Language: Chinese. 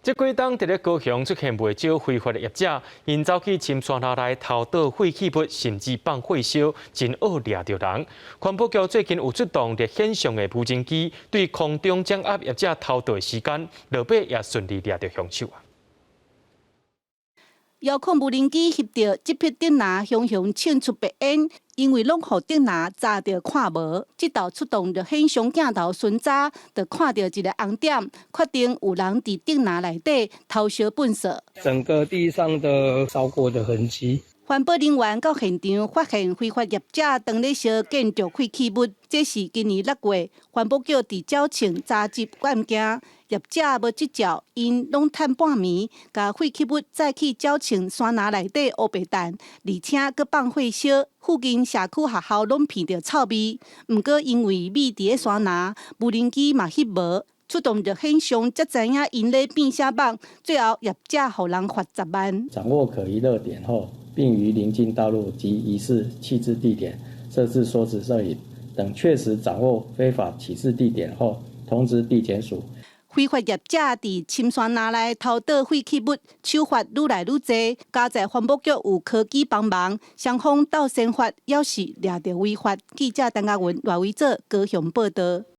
这几档伫咧高雄出现袂少非法的业者，因走去深山下来偷倒废弃物，甚至放火烧，真恶掠着人。环保局最近有出动伫现场的无人机，对空中掌握业者偷倒的时间，落尾也顺利掠着凶手啊！遥控无人机翕到这批电拿雄雄庆出白烟，因为拢互电拿砸着看无。这道出动着现场镜头巡查，就看到一个红点，确定有人伫电拿内底偷烧粪扫。整个地上的烧过的痕迹。环保人员到现场发现非法业者当咧烧建筑废弃物，这是今年6月环保局伫沼庆查缉案件。业者无执照，因拢趁半暝，把废弃物载去沼庆山林内底乌白蛋，而且佮放火烧，附近社区学校拢闻到臭味。毋过因为米伫咧山林，无人机嘛翕无，出动着现场才知影因咧变啥梦。最后业者互人罚10万。掌握可疑热点后，并于邻近道路及疑似弃置地点设置缩时摄影等，确实掌握非法弃置地点后，通知地检署。非法业者伫深山林内偷倒废弃物，手法愈来愈多。加在环保局有科技帮忙，双方斗先发，要是掠着违法。记者陈嘉文、赖维做高雄报道。